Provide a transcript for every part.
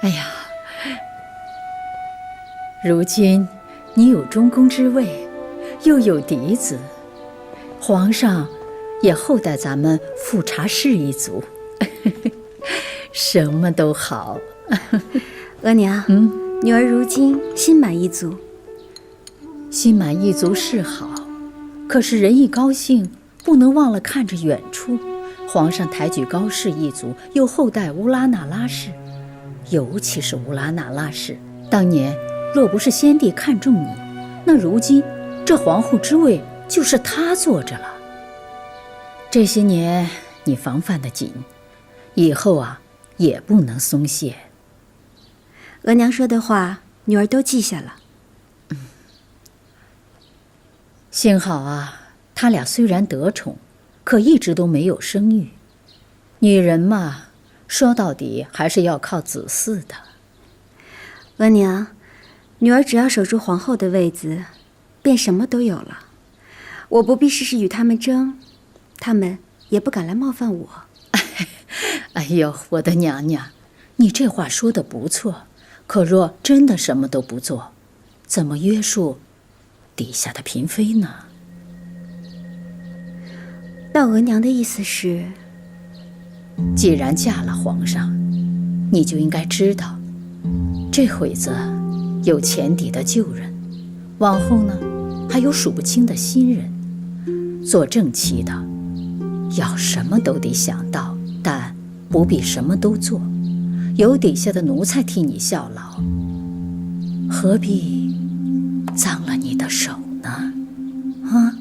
哎呀，如今你有中宫之位，又有嫡子，皇上也厚待咱们富察氏一族，什么都好。额娘，女儿如今心满意足。心满意足是好，可是人一高兴，不能忘了看着远处。皇上抬举高氏一族，又厚待乌拉那拉氏，尤其是乌拉那拉氏，当年若不是先帝看中你，那如今这皇后之位就是她坐着了。这些年你防范得紧，以后啊也不能松懈。额娘说的话，女儿都记下了。幸好啊，他俩虽然得宠，可一直都没有生育。女人嘛，说到底还是要靠子嗣的。额娘，女儿只要守住皇后的位子，便什么都有了。我不必事事与他们争，他们也不敢来冒犯我。哎呦，我的娘娘，你这话说得不错，可若真的什么都不做，怎么约束底下的嫔妃呢？道额娘的意思是，既然嫁了皇上，你就应该知道，这会子有前底的旧人，往后呢还有数不清的新人。做正妻的要什么都得想到，但不必什么都做，有底下的奴才替你效劳，何必脏了你的手呢？啊？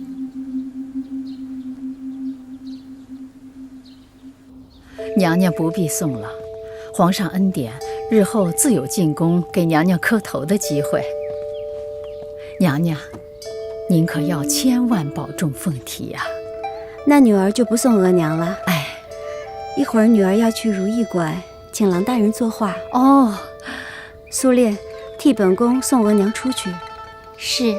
娘娘不必送了，皇上恩典，日后自有进宫给娘娘磕头的机会。娘娘，您可要千万保重凤体呀。那女儿就不送额娘了。哎，一会儿女儿要去如意馆请郎大人作画。哦，苏烈，替本宫送额娘出去。是。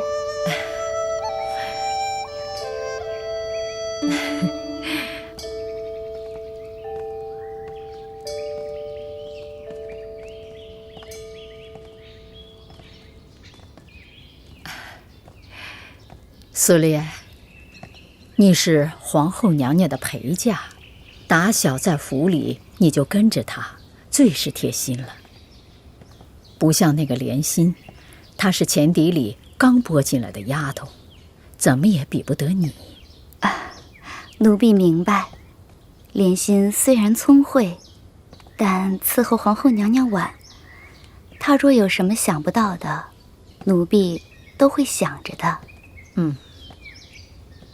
苏烈，你是皇后娘娘的陪嫁，打小在府里你就跟着她，最是贴心了。不像那个莲心，她是前邸里刚拨进来的丫头，怎么也比不得你。奴婢明白，莲心虽然聪慧，但伺候皇后娘娘晚，她若有什么想不到的，奴婢都会想着的。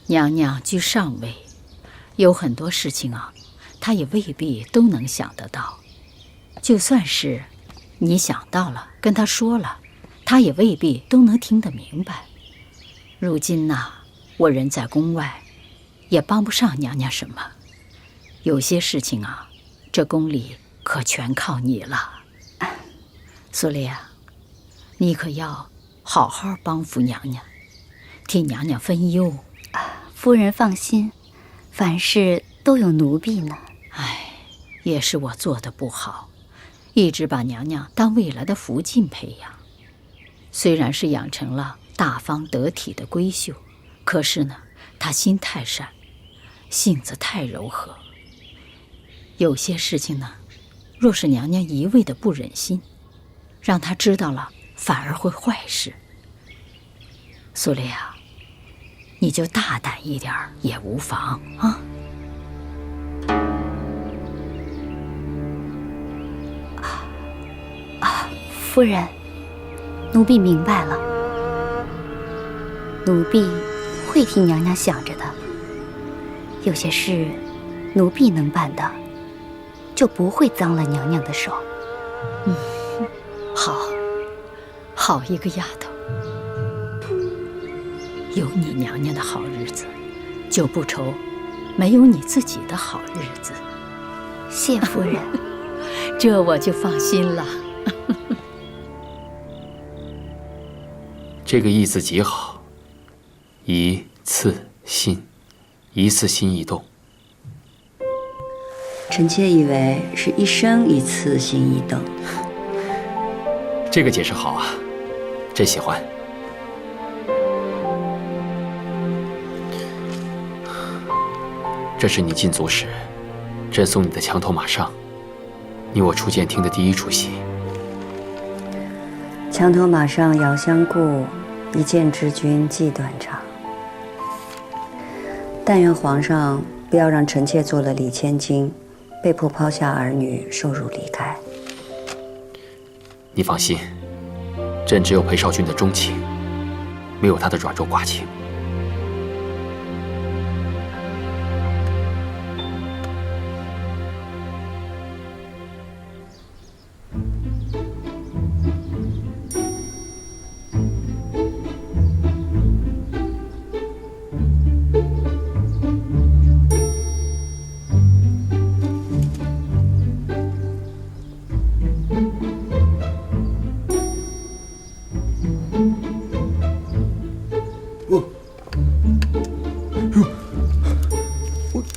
娘娘居上位，有很多事情啊，她也未必都能想得到。就算是你想到了，跟她说了，她也未必都能听得明白。如今呐，我人在宫外，也帮不上娘娘什么。有些事情啊，这宫里可全靠你了。苏烈啊，你可要好好帮扶娘娘，替娘娘分忧。夫人放心，凡事都有奴婢呢。哎，也是我做的不好，一直把娘娘当未来的福晋培养。虽然是养成了大方得体的闺秀，可是呢，她心太善，性子太柔和。有些事情呢，若是娘娘一味的不忍心，让她知道了，反而会坏事。苏烈啊，你就大胆一点也无妨啊。夫人，奴婢明白了，奴婢会替娘娘想着的。有些事奴婢能办的，就不会脏了娘娘的手。好。好一个丫头！有你娘娘的好日子，就不愁没有你自己的好日子。谢夫人，这我就放心了。这个意字极好，一次心，一次心一动。臣妾以为是一生一次心一动。这个解释好啊，真喜欢。这是你进族时，朕送你的墙头马上，你我初见听的第一出戏。墙头马上遥相顾，一见知君计短长。但愿皇上不要让臣妾做了礼千金，被迫抛下儿女，受辱离开。你放心，朕只有裴少君的钟情，没有他的软弱寡情。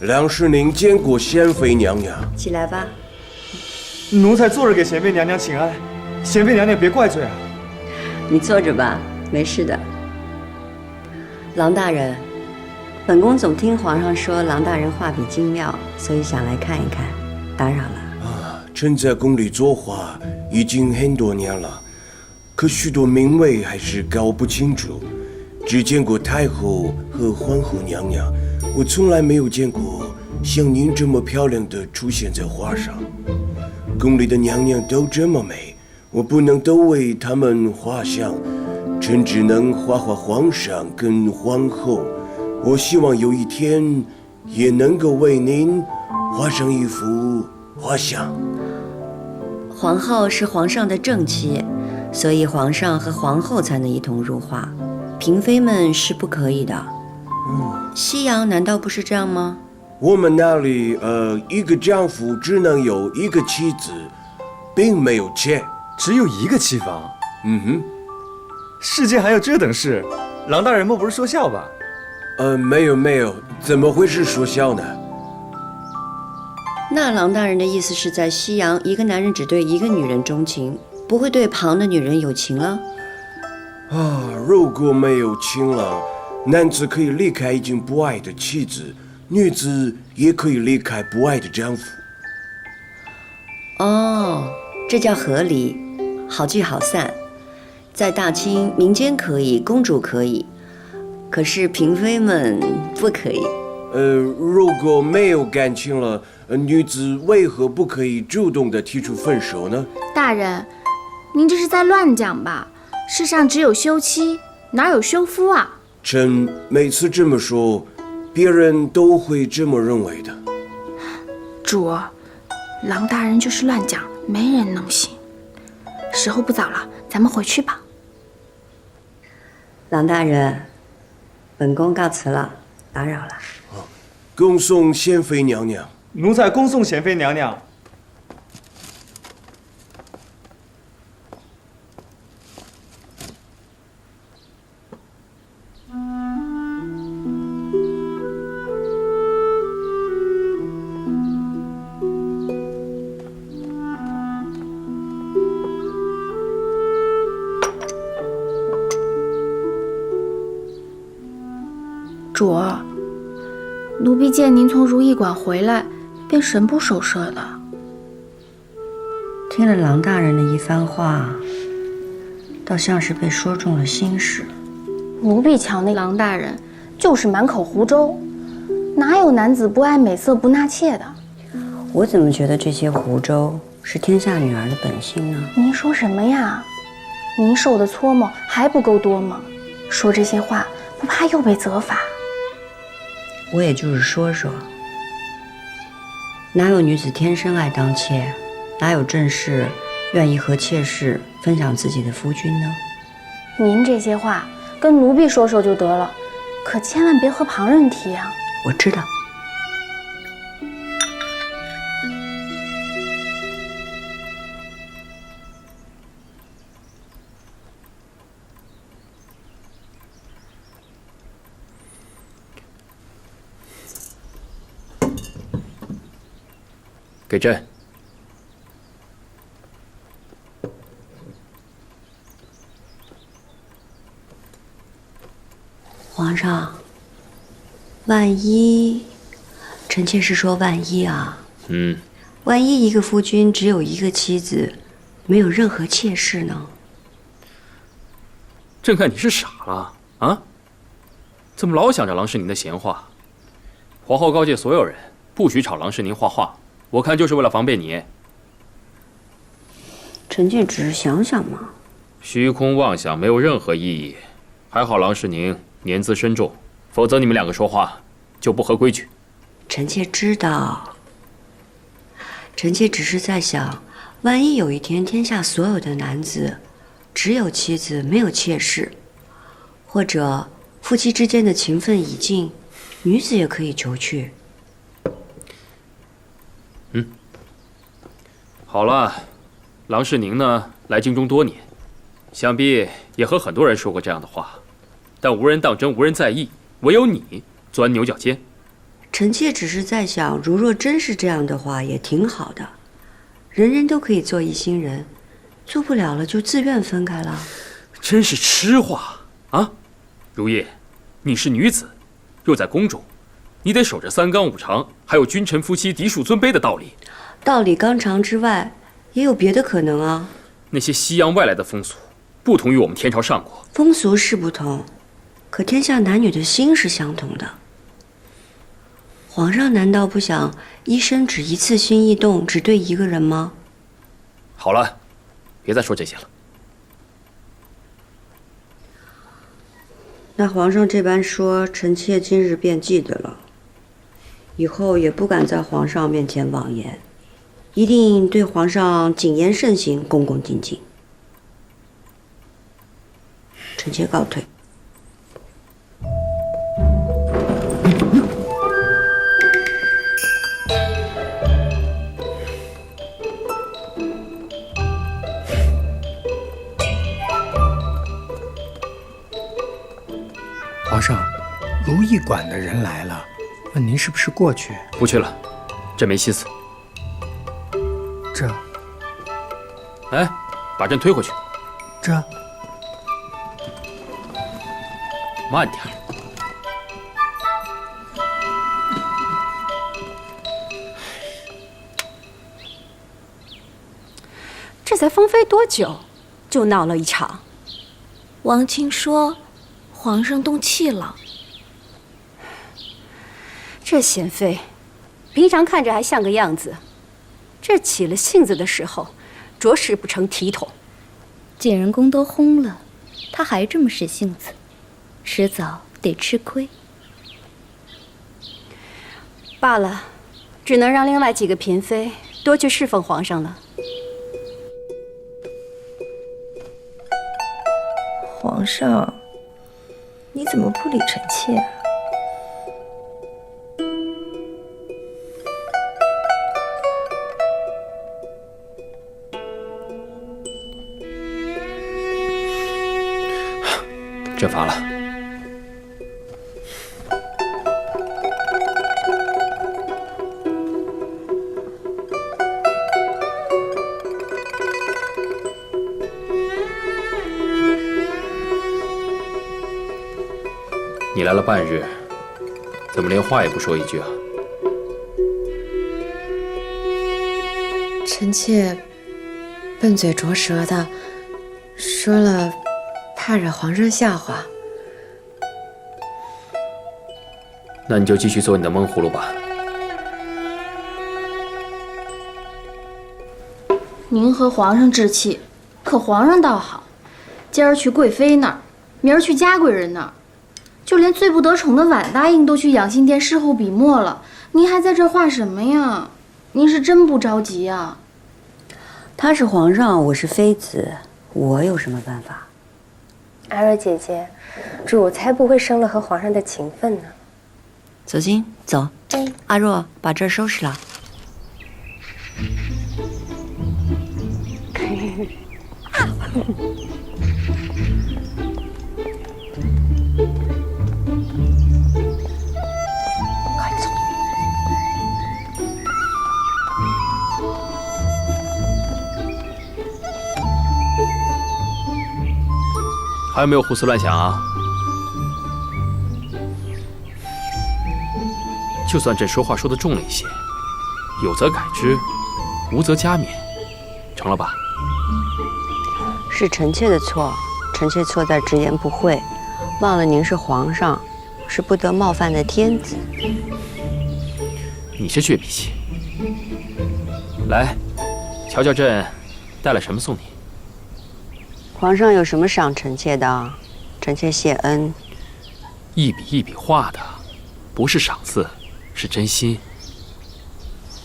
梁世宁见过贤妃娘娘。起来吧。奴才坐着给贤妃娘娘请安，贤妃娘娘别怪罪啊。你坐着吧，没事的。郎大人，本宫总听皇上说郎大人画笔精妙，所以想来看一看，打扰了。臣在宫里作画已经很多年了，可许多名位还是搞不清楚，只见过太后和皇后娘娘，我从来没有见过像您这么漂亮的出现在画上。宫里的娘娘都这么美，我不能都为她们画像，臣只能画画皇上跟皇后。我希望有一天也能够为您画上一幅画像。皇后是皇上的正妻，所以皇上和皇后才能一同入画，嫔妃们是不可以的。西洋难道不是这样吗？我们那里一个丈夫只能有一个妻子，并没有妾。只有一个妻房？世间还有这等事？郎大人莫不是说笑吧？没有，怎么会是说笑呢？那郎大人的意思是在西洋，一个男人只对一个女人钟情，不会对旁的女人有情了？如果没有情了，男子可以离开已经不爱的妻子，女子也可以离开不爱的丈夫。这叫合理，好聚好散。在大清，民间可以，公主可以，可是嫔妃们不可以。如果没有感情了，女子为何不可以主动地提出分手呢？大人，您这是在乱讲吧？世上只有休妻，哪有休夫啊？臣每次这么说，别人都会这么认为的。主儿，郎大人就是乱讲，没人能信。时候不早了，咱们回去吧。郎大人，本宫告辞了，打扰了。恭送贤妃娘娘。奴才恭送贤妃娘娘。主儿，奴婢见您从如意馆回来，便神不守舍的。听了郎大人的一番话，倒像是被说中了心事。奴婢瞧那郎大人就是满口胡诌，哪有男子不爱美色不纳妾的？我怎么觉得这些胡诌是天下女儿的本性呢？您说什么呀？您受的搓磨还不够多吗？说这些话不怕又被责罚？我也就是说说，哪有女子天生爱当妾？哪有正室愿意和妾室分享自己的夫君呢？您这些话跟奴婢说说就得了，可千万别和旁人提啊。我知道。给朕。皇上，万一，臣妾是说万一啊。万一一个夫君只有一个妻子，没有任何妾室呢？朕看你是傻了啊！怎么老想着郎世宁的闲话？皇后告诫所有人，不许吵郎世宁画画。我看就是为了防备你。臣妾只是想想嘛。虚空妄想没有任何意义。还好郎世宁年资深重，否则你们两个说话就不合规矩。臣妾知道。臣妾只是在想，万一有一天天下所有的男子只有妻子没有妾室，或者夫妻之间的情分已尽，女子也可以求去。好了，郎世宁呢来京中多年，想必也和很多人说过这样的话，但无人当真，无人在意，唯有你钻牛角尖。臣妾只是在想，如若真是这样的话，也挺好的，人人都可以做一心人，做不了了就自愿分开了。真是痴话啊！如意，你是女子，又在宫中，你得守着三纲五常，还有君臣夫妻嫡庶尊卑的道理。道理纲常之外，也有别的可能啊。那些西洋外来的风俗，不同于我们天朝上国。风俗是不同，可天下男女的心是相同的。皇上难道不想一生只一次心一动，只对一个人吗？好了，别再说这些了。那皇上这般说，臣妾今日便记得了，以后也不敢在皇上面前妄言，一定对皇上谨言慎行，恭恭敬敬。臣妾告退。皇上，如意馆的人来了，问您是不是过去？不去了，朕没心思。这，哎，把朕推回去。这，慢点。这才芳菲多久，就闹了一场。王卿说，皇上动气了。这贤妃，平常看着还像个样子，这起了性子的时候，着实不成体统。景仁宫都轰了，他还这么使性子，迟早得吃亏。罢了，只能让另外几个嫔妃多去侍奉皇上了。皇上，你怎么不理臣妾啊？朕乏了。你来了半日，怎么连话也不说一句啊？臣妾笨嘴拙舌的说了，怕惹皇上笑话。那你就继续做你的闷葫芦吧。您和皇上置气，可皇上倒好，今儿去贵妃那儿，明儿去嘉贵人那儿。就连最不得宠的婉答应都去养心殿侍候笔墨了，您还在这画什么呀？您是真不着急啊？他是皇上，我是妃子，我有什么办法？阿若姐姐，主才不会生了和皇上的情分呢。走进，走。阿若，把这儿收拾了。快走！还有没有胡思乱想啊？就算朕说话说得重了一些，有则改之，无则加勉，成了吧？是臣妾的错，臣妾错在直言不讳，忘了您是皇上，是不得冒犯的天子。你这倔脾气。来，瞧瞧朕带了什么送你。皇上有什么赏臣妾的？臣妾谢恩。一笔一笔画的，不是赏赐，是真心。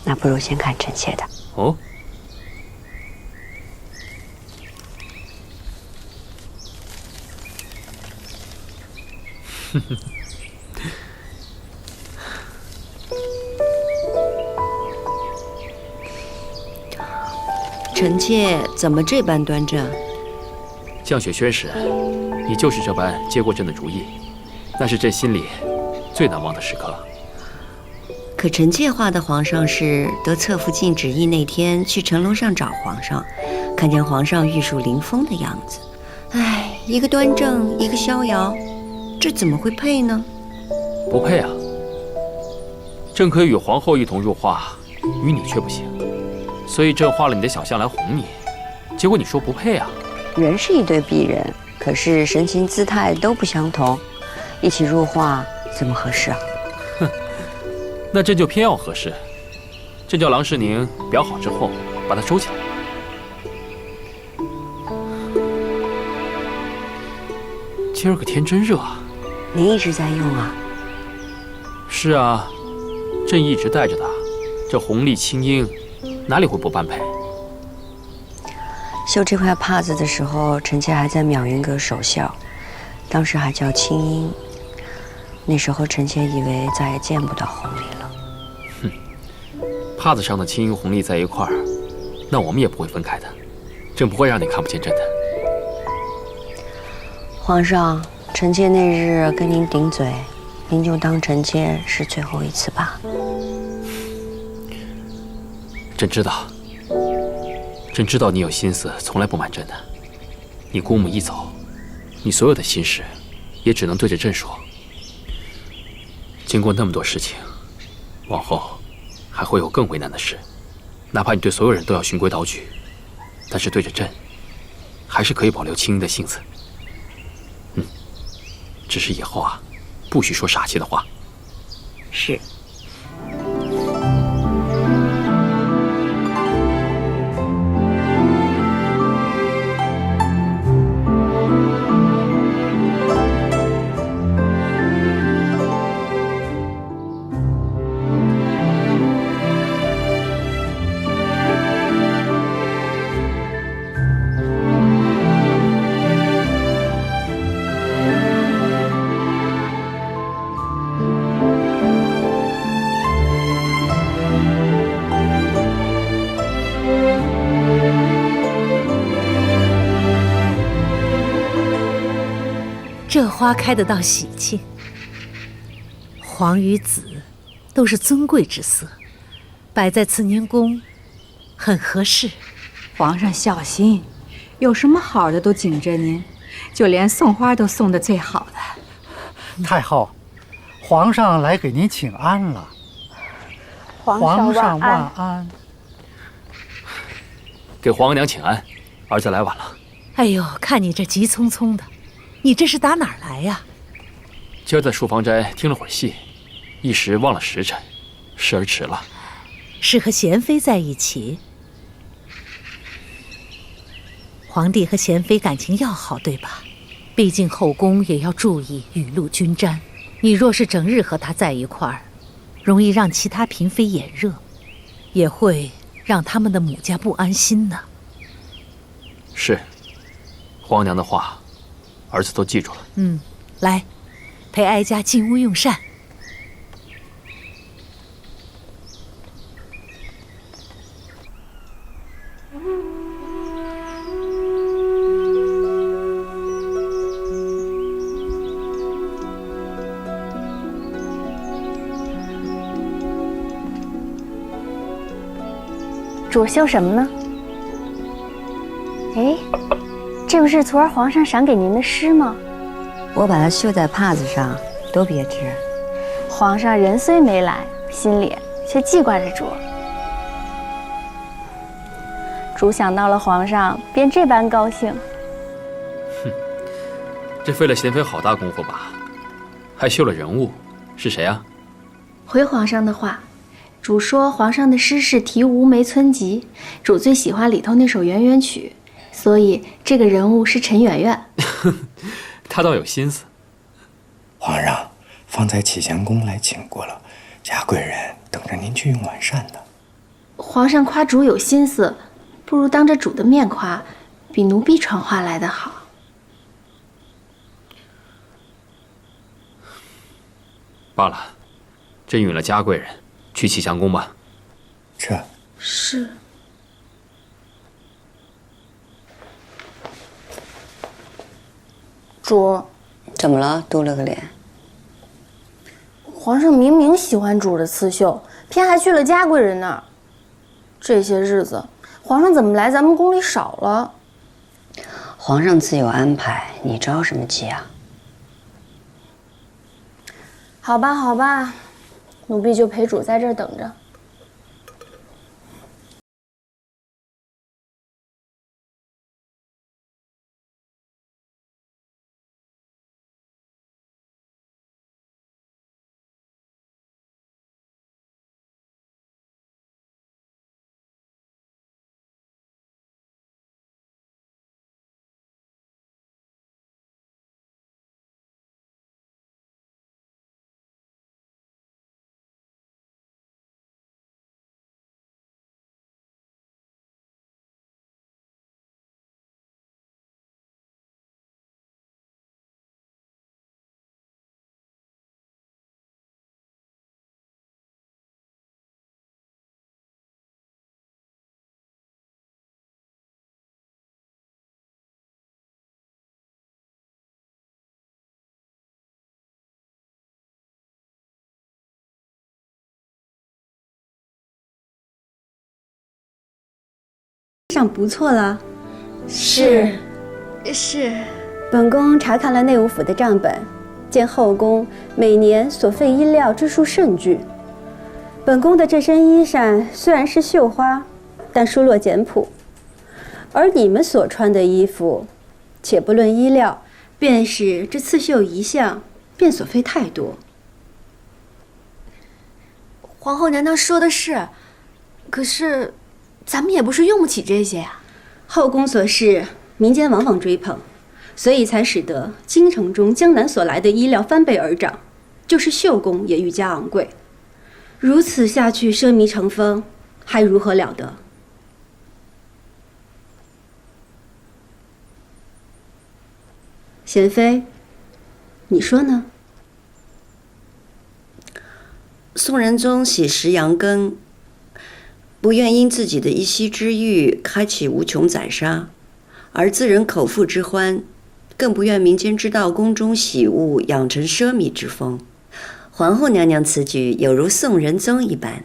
那不如先看臣妾的。哦。臣妾怎么这般端正？降雪宣时，你就是这般接过朕的主意，那是朕心里最难忘的时刻。可臣妾画的皇上是得侧福晋旨意那天去城楼上找皇上，看见皇上玉树临风的样子。哎，一个端正，一个逍遥，这怎么会配呢？不配啊！朕可以与皇后一同入画，与你却不行。所以朕画了你的小象来哄你，结果你说不配啊！人是一对璧人，可是神情姿态都不相同，一起入画怎么合适啊？哼，那朕就偏要合适。朕叫郎世宁裱好之后，把它收起来。今儿个天真热啊！您一直在用啊？是啊，朕一直带着的，这红丽清英，哪里会不般配？绣这块帕子的时候，臣妾还在淼云阁守孝，当时还叫清英。那时候臣妾以为再也见不到红丽了。哼，帕子上的清英红丽在一块儿，那我们也不会分开的。朕不会让你看不见朕的。皇上，臣妾那日跟您顶嘴，您就当臣妾是最后一次吧。朕知道，朕知道你有心思，从来不瞒朕的。你姑母一走，你所有的心事，也只能对着朕说。经过那么多事情，往后还会有更为难的事，哪怕你对所有人都要循规蹈矩，但是对着朕，还是可以保留清英的性子。只是以后啊，不许说傻气的话。是。这花开得到喜庆，黄与紫都是尊贵之色，摆在慈宁宫很合适。皇上小心，有什么好的都紧着您，就连送花都送的最好的。太后，皇上来给您请安了。皇上万安。给皇额娘请安，儿子来晚了。哎呦，看你这急匆匆的，你这是打哪儿来呀？今儿在漱芳斋听了会儿戏，一时忘了时辰，事儿迟了。是和贤妃在一起？皇帝和贤妃感情要好，对吧？毕竟后宫也要注意雨露均沾。你若是整日和他在一块儿，容易让其他嫔妃眼热，也会让他们的母家不安心呢。是，皇娘的话，儿子都记住了。来，陪哀家进屋用膳。主绣什么呢？哎，这不是昨儿皇上赏给您的诗吗？我把它绣在帕子上，多别致。皇上人虽没来，心里却记挂着主。主想到了皇上，便这般高兴。这费了贤妃好大功夫吧？还绣了人物，是谁啊？回皇上的话，主说皇上的诗是题吴梅村集，主最喜欢里头那首圆圆曲，所以这个人物是陈圆圆。他倒有心思。皇上，方才启祥宫来请过了，嘉贵人等着您去用晚膳呢。皇上夸主有心思，不如当着主的面夸，比奴婢传话来得好。罢了，朕允了嘉贵人，去启祥宫吧。是。主，怎么了？嘟了个脸。皇上明明喜欢主的刺绣，偏还去了嘉贵人那儿。这些日子，皇上怎么来咱们宫里少了？皇上自有安排，你着什么急啊？好吧，好吧，奴婢就陪主在这儿等着。上不错了。是。本宫查看了内务府的账本，见后宫每年所费衣料之数甚巨。本宫的这身衣衫虽然是绣花，但疏落简朴，而你们所穿的衣服，且不论衣料，便是这刺绣一项，便所费太多。皇后娘娘说的是，可是咱们也不是用不起这些呀。后宫所事，民间往往追捧，所以才使得京城中江南所来的衣料翻倍而涨，就是绣工也愈加昂贵。如此下去，奢靡成风，还如何了得？贤妃，你说呢？宋仁宗喜食阳羹，不愿因自己的一夕之欲开启无穷宰杀，而自人口腹之欢，更不愿民间知道宫中喜物养成奢靡之风。皇后娘娘此举有如宋仁宗一般。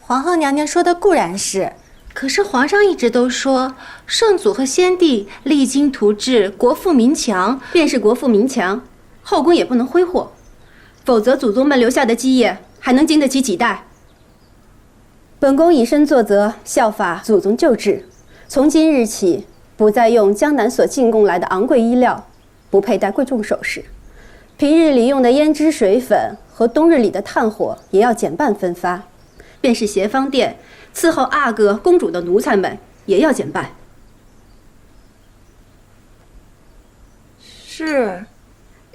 皇后娘娘说的固然是，可是皇上一直都说圣祖和先帝励精图治，国富民强。便是国富民强，后宫也不能挥霍，否则祖宗们留下的基业还能经得起几代？本宫以身作则，效法祖宗旧制，从今日起不再用江南所进贡来的昂贵衣料，不佩戴贵重首饰，平日里用的胭脂水粉和冬日里的炭火也要减半分发，便是协芳殿伺候阿哥公主的奴才们也要减半。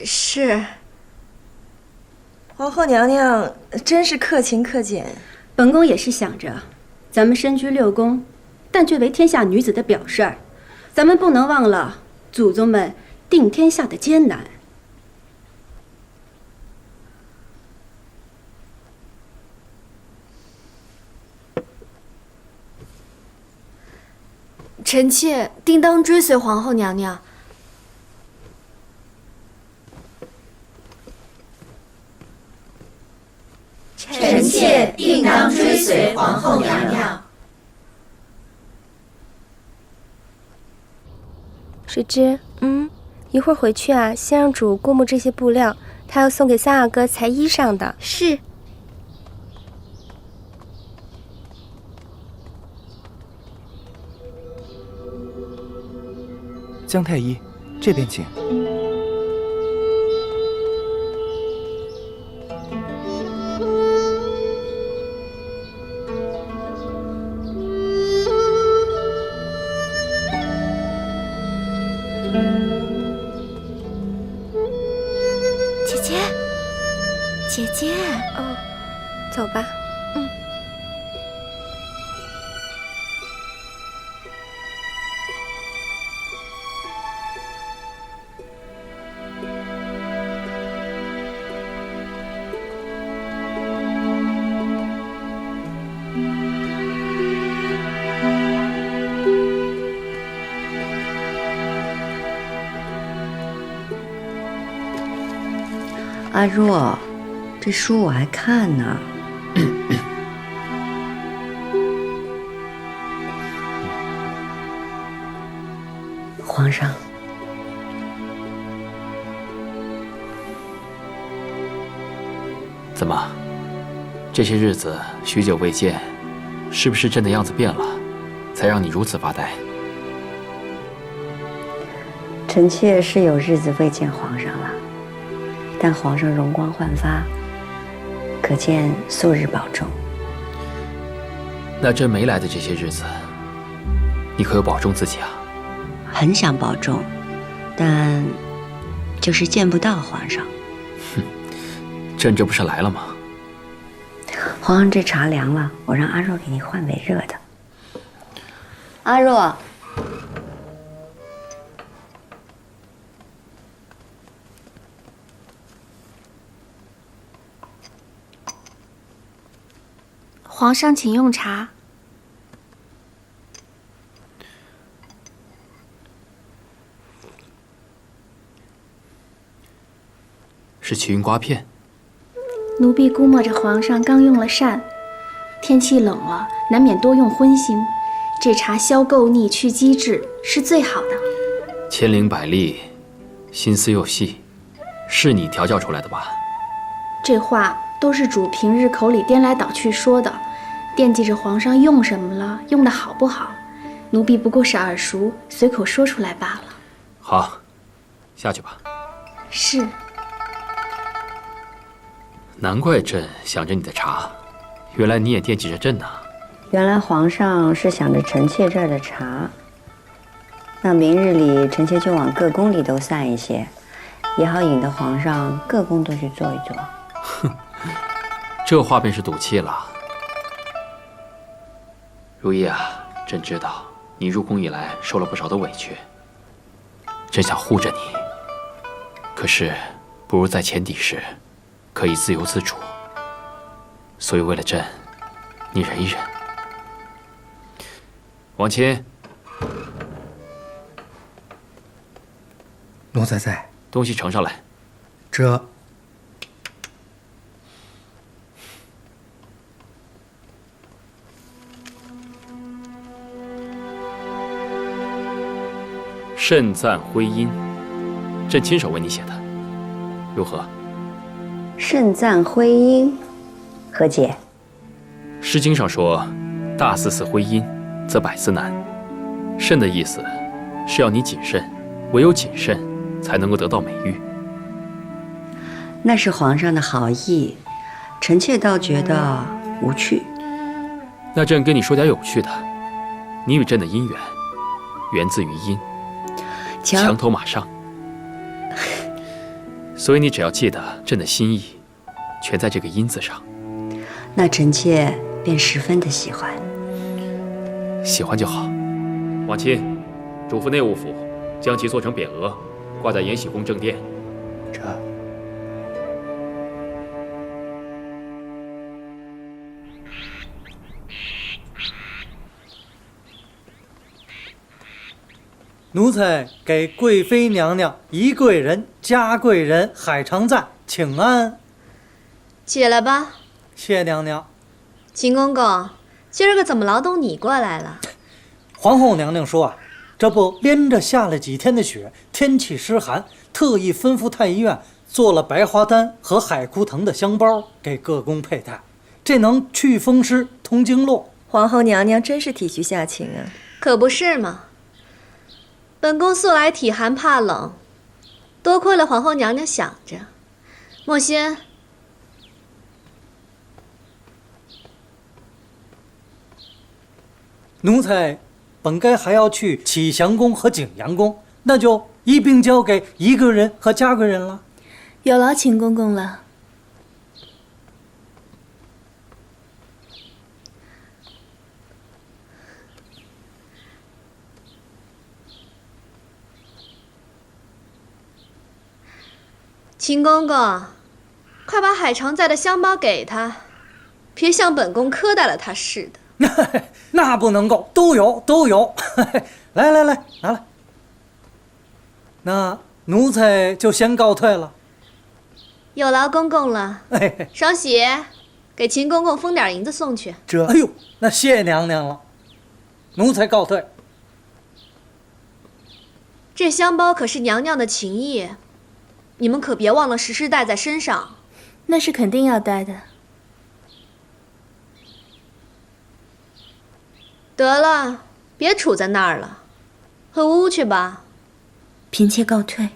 是，皇后娘娘真是克勤克俭。本宫也是想着，咱们身居六宫，但却为天下女子的表率。咱们不能忘了祖宗们定天下的艰难。臣妾定当追随皇后娘娘。臣妾定当追随皇后娘娘。水之，一会儿回去啊，先让主过目这些布料，他要送给三阿哥裁衣裳的。是。姜太医，这边请。姐姐，姐姐，哦，走吧。阿若，这书我还看呢。皇上，怎么？这些日子许久未见，是不是朕的样子变了，才让你如此发呆？臣妾是有日子未见皇上了。但皇上容光焕发，可见素日保重。那朕没来的这些日子，你可有保重自己啊？很想保重，但就是见不到皇上。朕这不是来了吗？皇上，这茶凉了，我让阿若给你换杯热的。阿若。皇上，请用茶。是奇云瓜片。奴婢估摸着皇上刚用了膳，天气冷了，难免多用荤腥。这茶消垢腻、去积滞，是最好的。千灵百丽，心思又细，是你调教出来的吧？这话都是主平日口里颠来倒去说的。惦记着皇上用什么了，用的好不好，奴婢不过是耳熟，随口说出来罢了。好，下去吧。是。难怪朕想着你的茶，原来你也惦记着朕呢。原来皇上是想着臣妾这儿的茶，那明日里臣妾就往各宫里都散一些，也好引得皇上各宫都去坐一坐。哼，这话便是赌气了。如意啊，朕知道你入宫以来受了不少的委屈，朕想护着你。可是，不如在前底时，可以自由自主。所以为了朕，你忍一忍。王亲，奴才在。东西呈上来。这。慎赞徽音，朕亲手为你写的，如何？慎赞徽音，何解？《诗经》上说：“大司司徽音，则百思难。”慎的意思是要你谨慎，唯有谨慎才能够得到美誉。那是皇上的好意，臣妾倒觉得无趣。那朕跟你说点有趣的，你与朕的姻缘，源自于音。墙头马上，所以你只要记得朕的心意，全在这个音字上。那臣妾便十分的喜欢。喜欢就好。王钦，嘱咐内务府，将其做成匾额，挂在延禧宫正殿。这。奴才给贵妃娘娘宜贵人、嘉贵人海常在请安。起来吧。谢娘娘。秦公公，今儿个怎么劳动你过来了？皇后娘娘说啊，这不连着下了几天的雪，天气湿寒，特意吩咐太医院做了白花丹和海枯藤的香包给各宫佩戴，这能祛风湿、通经络。皇后娘娘真是体恤下情啊。可不是嘛。本宫素来体寒怕冷，多亏了皇后娘娘想着。莫仙，奴才本该还要去启祥宫和景阳宫，那就一并交给宜贵人和嘉贵人了。有劳秦公公了。秦公公，快把海常在的香包给他，别像本宫苛待了他似的。那不能够，都有。来，拿来。那奴才就先告退了。有劳公公了。双喜，给秦公公封点银子送去。哎呦，那谢娘娘了。奴才告退。这香包可是娘娘的情谊，你们可别忘了时时带在身上。那是肯定要带的。得了，别杵在那儿了，回屋去吧。嫔妾告退。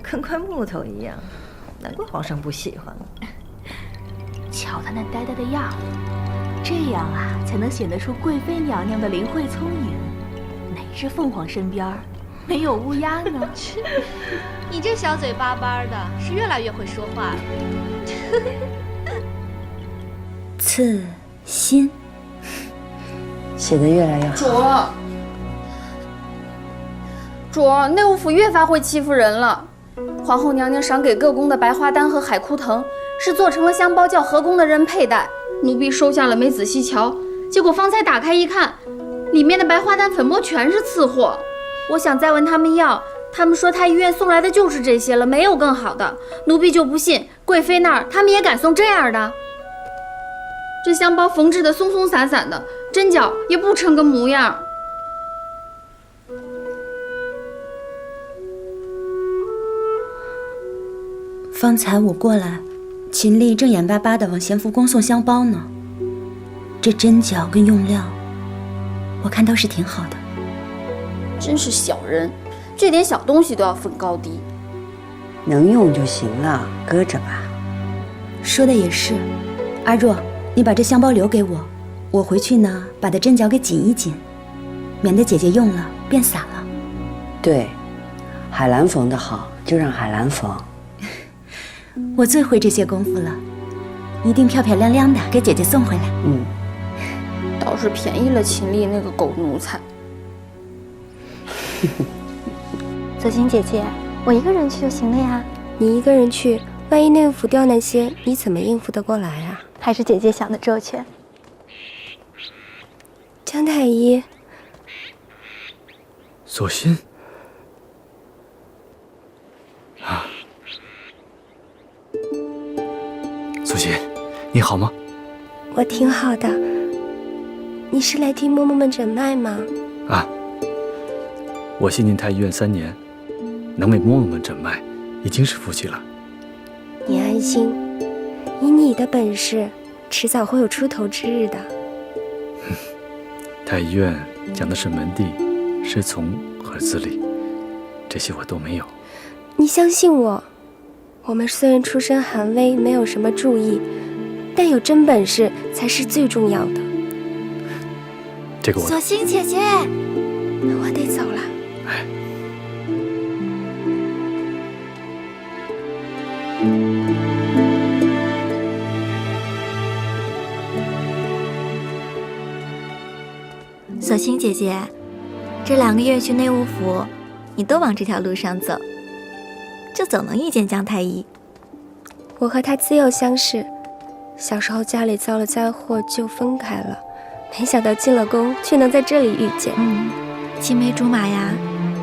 跟块木头一样，难怪皇上不喜欢了。瞧他那呆呆的样儿，这样啊才能显得出贵妃娘娘的灵慧聪颖。哪只凤凰身边没有乌鸦呢？你这小嘴巴巴的，是越来越会说话了。刺心，写得越来越好。主儿，内务府越发会欺负人了。皇后娘娘赏给各宫的白花丹和海枯藤，是做成了香包，叫何宫的人佩戴。奴婢收下了，没仔细瞧，结果方才打开一看，里面的白花丹粉末全是次货。我想再问他们要，他们说太医院送来的就是这些了，没有更好的。奴婢就不信，贵妃那儿他们也敢送这样的。这香包缝制的松松散散的，针脚也不成个模样。方才我过来，秦丽正眼巴巴地往咸福宫送香包呢。这针脚跟用料，我看倒是挺好的。真是小人，这点小东西都要分高低。能用就行了，搁着吧。说的也是，阿若，你把这香包留给我，我回去呢把它针脚给紧一紧，免得姐姐用了变散了。对，海兰缝的好，就让海兰缝。我最会这些功夫了，一定漂漂亮亮的给姐姐送回来。倒是便宜了秦丽那个狗奴才。泽心姐姐，我一个人去就行了呀。你一个人去，万一内务府刁难些，你怎么应付得过来啊？还是姐姐想的周全。江太医，索心啊，索心，你好吗？我挺好的。你是来替嬷嬷们诊脉吗？啊，我信进太医院3年，能为嬷嬷们诊脉，已经是福气了。你安心，以你的本事，迟早会有出头之日的。太医院讲的是门第、师从和资历，这些我都没有。你相信我，我们虽然出身寒微，没有什么注意，但有真本事才是最重要的。这个我。索心姐姐，我得走了。索性姐姐，这2个月去内务府，你都往这条路上走，就总能遇见姜太医。我和他自幼相识，小时候家里遭了灾祸就分开了，没想到进了宫却能在这里遇见。青梅竹马呀，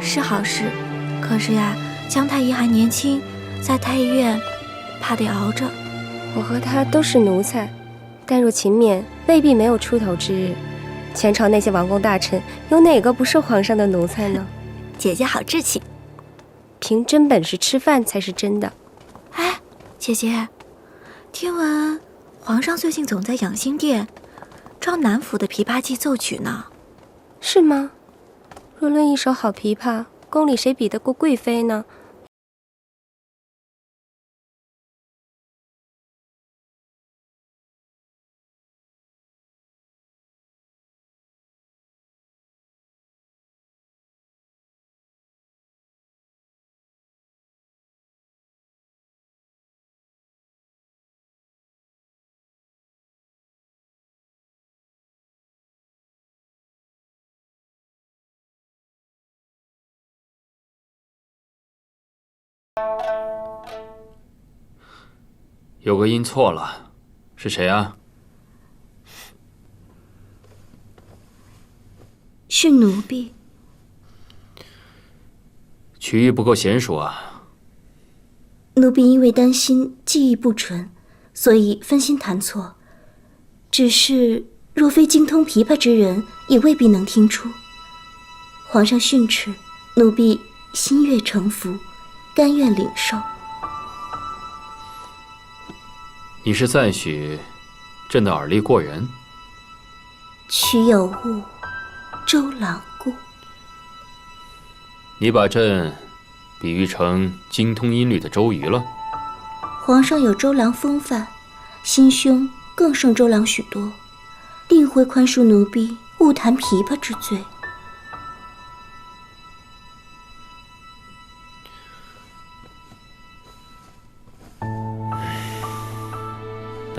是好事。可是呀，姜太医还年轻，在太医院怕得熬着。我和他都是奴才，但若勤勉，未必没有出头之日。前朝那些王公大臣，有哪个不是皇上的奴才呢？姐姐好志气，凭真本事吃饭才是真的。哎，姐姐，听闻皇上最近总在养心殿召南府的琵琶伎奏曲呢。是吗？若论一手好琵琶，宫里谁比得过贵妃呢？有个音错了，是谁啊？是奴婢。曲艺不够娴熟啊。奴婢因为担心技艺不纯，所以分心弹错。只是若非精通琵琶之人，也未必能听出。皇上训斥，奴婢心悦诚服，甘愿领受。你是赞许朕的耳力过人？曲有误，周郎顾。你把朕比喻成精通音律的周瑜了？皇上有周郎风范，心胸更胜周郎许多，定会宽恕奴婢误弹琵琶之罪。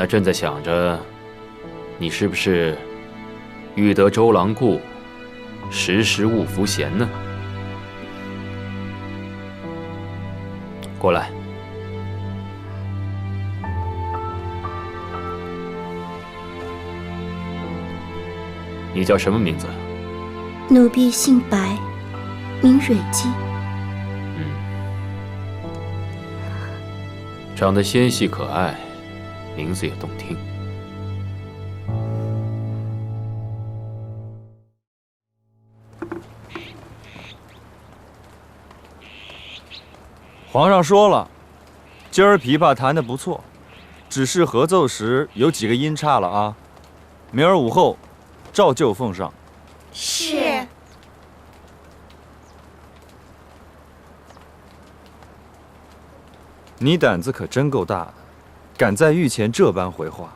那朕在想着，你是不是欲得周郎顾，时时勿服闲呢？过来。你叫什么名字？奴婢姓白，名蕊姬。长得纤细可爱，名字也动听。皇上说了，今儿琵琶弹得不错，只是合奏时有几个音差了啊。明儿午后照旧奉上。是。你胆子可真够大的，敢在御前这般回话，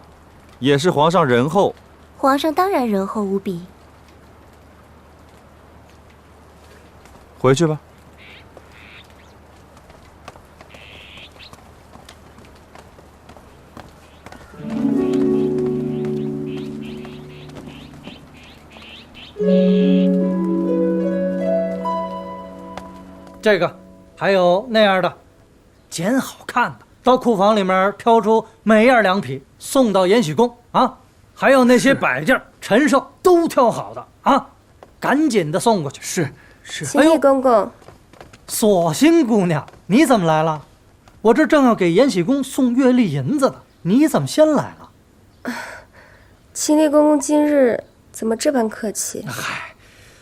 也是皇上仁厚。皇上当然仁厚无比。回去吧。这个，还有那样的，捡好看的，到库房里面挑出每样良匹，送到延禧宫啊。还有那些摆件、陈设都挑好的啊，赶紧的送过去。是。秦丽公公，索性姑娘，你怎么来了？我这正要给延禧宫送月例银子呢，你怎么先来了？秦丽公公今日怎么这般客气？嗨，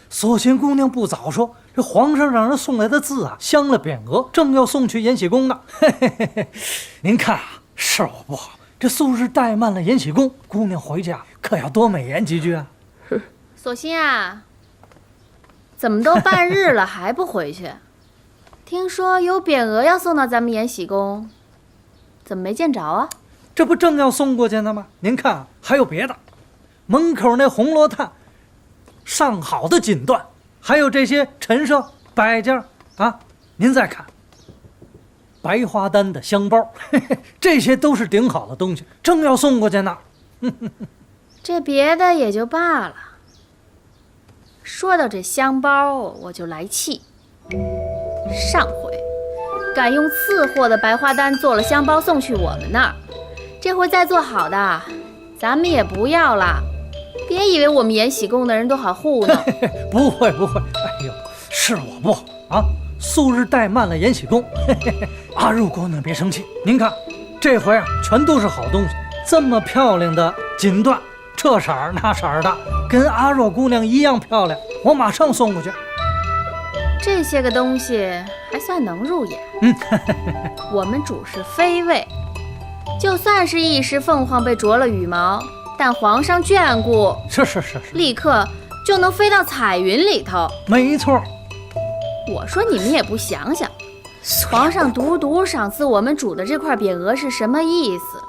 索性姑娘不早说，这皇上让人送来的字啊，镶了匾额，正要送去延禧宫呢。嘿嘿嘿嘿，您看啊，是我不好，这素日怠慢了延禧宫，姑娘回家可要多美言几句啊。索性啊，怎么都半日了还不回去？听说有匾额要送到咱们延禧宫，怎么没见着啊？这不正要送过去呢吗？您看啊，还有别的，门口那红罗炭上好的锦缎，还有这些陈设摆件啊，您再看，白花丹的香包，这些都是顶好的东西，正要送过去呢。这别的也就罢了，说到这香包，我就来气。上回敢用次货的白花丹做了香包送去我们那儿，这回再做好的，咱们也不要了。别以为我们延禧宫的人都好糊弄。不会，哎呦，是我不好啊，素日怠慢了延禧宫。阿入姑娘别生气，您看，这回啊，全都是好东西，这么漂亮的锦缎，这色儿那色儿的，跟阿若姑娘一样漂亮，我马上送过去。这些个东西还算能入眼。我们主是妃位，就算是一时凤凰被啄了羽毛，但皇上眷顾，是，立刻就能飞到彩云里头。没错。我说你们也不想想，皇上独独赏赐我们主的这块匾额是什么意思？